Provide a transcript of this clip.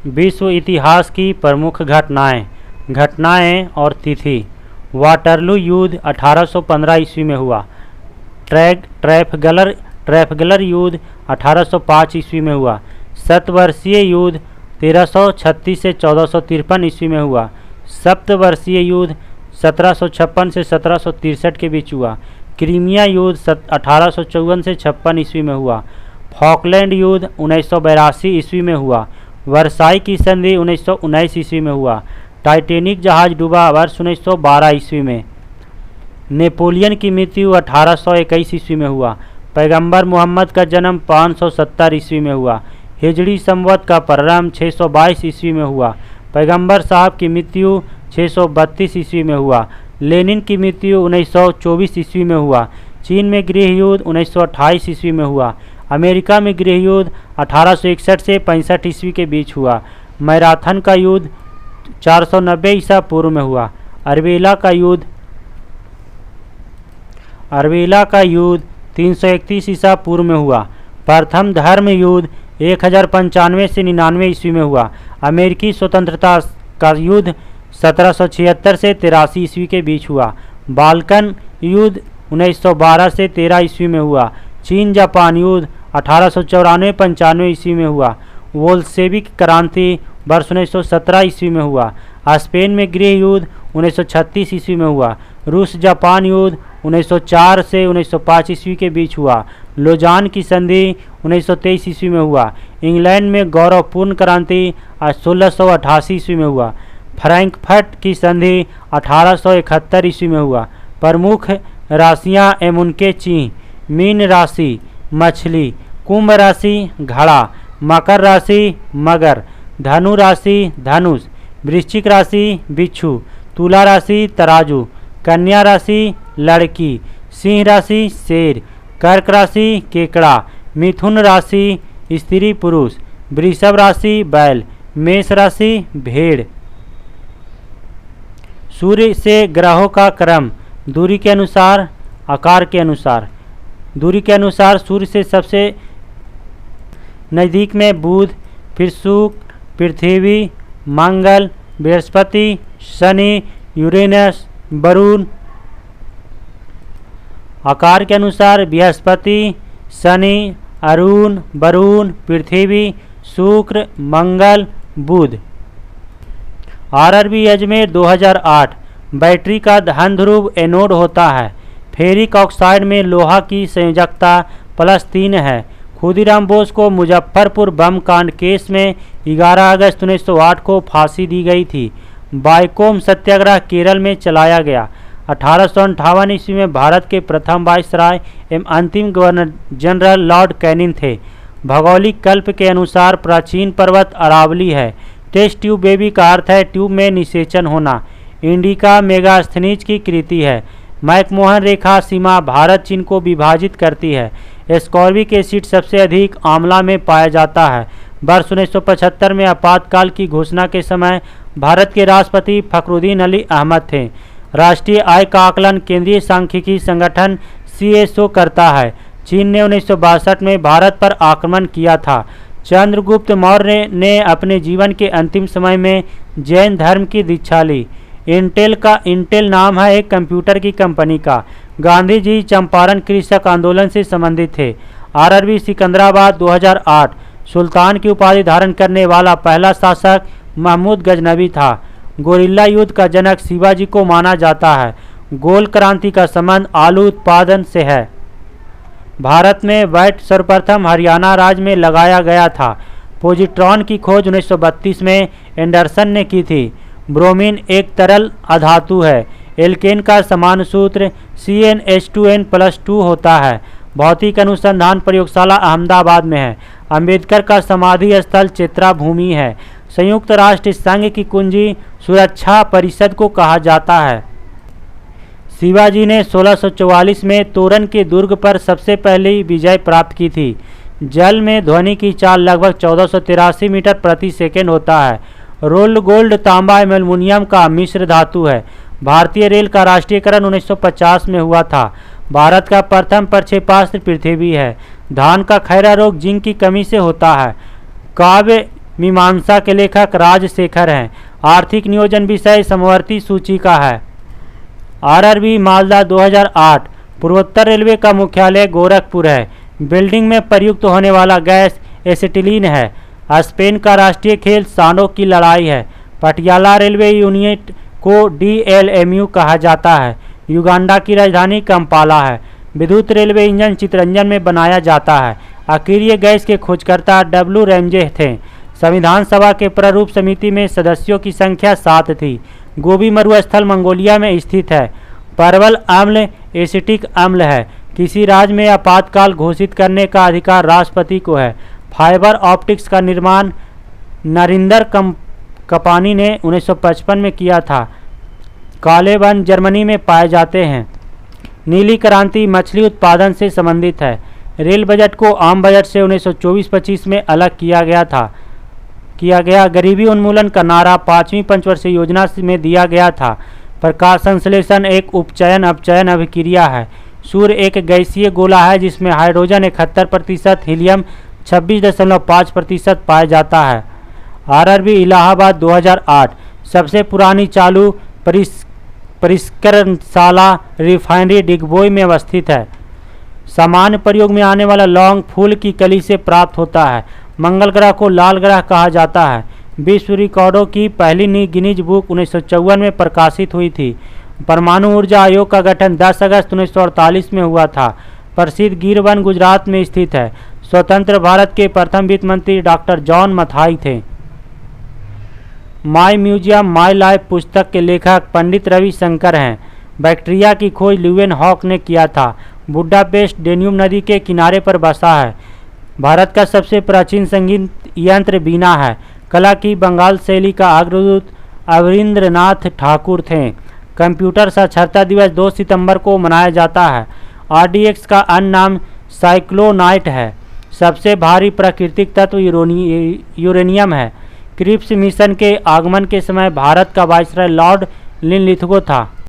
विश्व इतिहास की प्रमुख घटनाएं और तिथि। वाटरलू युद्ध 1815 ईस्वी में हुआ। ट्रैफगलर युद्ध 1805 ईस्वी में हुआ। सतवर्षीय युद्ध 1336 से 1453 ईस्वी में हुआ। सप्तवर्षीय युद्ध 1756 से 1763 के बीच हुआ। क्रीमिया युद्ध 1854 से 56 ईस्वी में हुआ। फॉकलैंड युद्ध 1982 ईस्वी में हुआ। वर्साई की संधि 1919 ईस्वी में हुआ। टाइटैनिक जहाज डूबा वर्ष 1912 ईस्वी में। नेपोलियन की मृत्यु 1821 ईस्वी में हुआ। पैगंबर मोहम्मद का जन्म 570 ईस्वी में हुआ। हिजरी संवत का प्रारंभ 622 ईस्वी में हुआ। पैगंबर साहब की मृत्यु 632 ईस्वी में हुआ। लेनिन की मृत्यु 1924 ईस्वी में हुआ। चीन में गृह युद्ध 1928 ईस्वी में हुआ। अमेरिका में गृह युद्ध 1861 से 65 ईस्वी के बीच हुआ। मैराथन का युद्ध 490 ईसा पूर्व में हुआ। अरबेला का युद्ध 331 ईसा पूर्व में हुआ। प्रथम धर्म युद्ध 1095 से 99 ईस्वी में हुआ। अमेरिकी स्वतंत्रता का युद्ध 1776 से 83 ईस्वी के बीच हुआ। बाल्कन युद्ध 1912 से 13 ईस्वी में हुआ। चीन जापान युद्ध 1894-95 ईस्वी में हुआ। वोल्शेविक क्रांति वर्ष 1917 ईस्वी में हुआ। स्पेन में गृह युद्ध 1936 ईस्वी में हुआ। रूस जापान युद्ध 1904 से 1905 ईस्वी के बीच हुआ। लोजान की संधि 1923 ईस्वी में हुआ। इंग्लैंड में गौरवपूर्ण क्रांति 1688 ईस्वी में हुआ। फ्रैंकफर्ट की संधि 1871 ईस्वी में हुआ। प्रमुख राशियां एवं उनके चिन्ह। मीन राशि मछली, कुंभ राशि घड़ा, मकर राशि मगर, धनु राशि धनुष, वृश्चिक राशि बिच्छू, तुला राशि तराजू, कन्या राशि लड़की, सिंह राशि शेर, कर्क राशि केकड़ा, मिथुन राशि स्त्री पुरुष, वृषभ राशि बैल, मेष राशि भेड़। सूर्य से ग्रहों का क्रम दूरी के अनुसार, आकार के अनुसार। दूरी के अनुसार सूर्य से सबसे नज़दीक में बुध, फिर शुक्र, पृथ्वी, मंगल, बृहस्पति, शनि, यूरेनस, वरुण। आकार के अनुसार बृहस्पति, शनि, अरुण, वरुण, पृथ्वी, शुक्र, मंगल, बुध। आरआरबी अजमेर 2008। बैटरी का धन ध्रुव एनोड होता है। फेरिक ऑक्साइड में लोहा की संयोजकता +3 है। खुदीराम बोस को मुजफ्फरपुर बम कांड केस में 11 अगस्त 1908 को फांसी दी गई थी। बाइकोम सत्याग्रह केरल में चलाया गया। 1858 ईस्वी में भारत के प्रथम वायसराय एवं अंतिम गवर्नर जनरल लॉर्ड कैनिंग थे। भौगोलिक कल्प के अनुसार प्राचीन पर्वत अरावली है। टेस्ट ट्यूब बेबी का अर्थ है ट्यूब में निषेचन होना। इंडिका मेगास्थनीज की कृति है। मैकमोहन रेखा सीमा भारत चीन को विभाजित करती है। एस्कॉर्बिक एसिड सबसे अधिक आंवला में पाया जाता है। वर्ष 1975 में आपातकाल की घोषणा के समय भारत के राष्ट्रपति फखरुद्दीन अली अहमद थे। राष्ट्रीय आय का आकलन केंद्रीय सांख्यिकी संगठन CSO करता है। चीन ने 1962 में भारत पर आक्रमण किया था। चंद्रगुप्त मौर्य ने अपने जीवन के अंतिम समय में जैन धर्म की दीक्षा ली। इंटेल नाम है एक कंप्यूटर की कंपनी का। गांधी जी चंपारण कृषक आंदोलन से संबंधित थे। आरआरबी सिकंदराबाद 2008। सुल्तान की उपाधि धारण करने वाला पहला शासक महमूद गजनवी था। गोरिल्ला युद्ध का जनक शिवाजी को माना जाता है। गोल क्रांति का संबंध आलू उत्पादन से है। भारत में वैट सर्वप्रथम हरियाणा राज्य में लगाया गया था। पोजिट्रॉन की खोज 1932 में एंडरसन ने की थी। ब्रोमीन एक तरल अधातु है। एल्केन का समान सूत्र CnH2n+2 होता है। भौतिक अनुसंधान प्रयोगशाला अहमदाबाद में है। अंबेडकर का समाधि स्थल चेत्रा भूमि है। संयुक्त राष्ट्र संघ की कुंजी सुरक्षा परिषद को कहा जाता है। शिवाजी ने 1644 में तोरन के दुर्ग पर सबसे पहली विजय प्राप्त की थी। जल में ध्वनि की चाल लगभग 1483 मीटर प्रति सेकेंड होता है। रोल्ड गोल्ड तांबा एवं एल्युमिनियम का मिश्र धातु है। भारतीय रेल का राष्ट्रीयकरण 1950 में हुआ था। भारत का प्रथम प्रक्षेपास्त्र पृथ्वी है। धान का खैरा रोग जिंक की कमी से होता है। काव्य मीमांसा के लेखक राजशेखर हैं। आर्थिक नियोजन विषय समवर्ती सूची का है। आरआरबी मालदा 2008। पूर्वोत्तर रेलवे का मुख्यालय गोरखपुर है। बिल्डिंग में प्रयुक्त होने वाला गैस एसिटिलीन है। स्पेन का राष्ट्रीय खेल सांडों की लड़ाई है। पटियाला रेलवे यूनिट को DLMU कहा जाता है। युगांडा की राजधानी कंपाला है। विद्युत रेलवे इंजन चितरंजन में बनाया जाता है। अकीरिय गैस के खोजकर्ता W रैमजे थे। संविधान सभा के प्रारूप समिति में सदस्यों की संख्या 7 थी। गोबी मरुस्थल मंगोलिया में स्थित है। परवल अम्ल एसिटिक अम्ल है। किसी राज्य में आपातकाल घोषित करने का अधिकार राष्ट्रपति को है। फाइबर ऑप्टिक्स का निर्माण नरिंदर कपानी ने 1955 में किया था। काले वन जर्मनी में पाए जाते हैं। नीली क्रांति मछली उत्पादन से संबंधित है। रेल बजट को आम बजट से 1924-25 में अलग किया गया। गरीबी उन्मूलन का नारा 5वीं पंचवर्षीय योजना में दिया गया था। प्रकाश संश्लेषण एक उपचयन अपचयन अभिक्रिया है। सूर्य एक गैसीय गोला है जिसमें हाइड्रोजन 71%, हीलियम 26.5% पाया जाता है। आरआरबी इलाहाबाद 2008। सबसे पुरानी चालू परिष्करणशाला रिफाइनरी डिगबोई में अवस्थित है। सामान्य प्रयोग में आने वाला लौंग फूल की कली से प्राप्त होता है। मंगल ग्रह को लाल ग्रह कहा जाता है। विश्व रिकॉर्डों की पहली गिनीज बुक 1954 में प्रकाशित हुई थी। परमाणु ऊर्जा आयोग का गठन 10 अगस्त 1948 में हुआ था। प्रसिद्ध गिर वन गुजरात में स्थित है। स्वतंत्र भारत के प्रथम वित्त मंत्री डॉक्टर जॉन मथाई थे। माई म्यूजियम माई लाइफ पुस्तक के लेखक पंडित रविशंकर हैं। बैक्टीरिया की खोज ल्यूवेन हॉक ने किया था। बुडापेस्ट डेन्यूब नदी के किनारे पर बसा है। भारत का सबसे प्राचीन संगीत यंत्र बीना है। कला की बंगाल शैली का अग्रदूत अवरींद्रनाथ ठाकुर थे। कंप्यूटर साक्षरता दिवस 2 सितंबर को मनाया जाता है। RDX का अन्य नाम साइक्लोनाइट है। सबसे भारी प्राकृतिक तत्व यूरेनियम है। क्रिप्स मिशन के आगमन के समय भारत का वायसराय लॉर्ड लिनलिथगो था।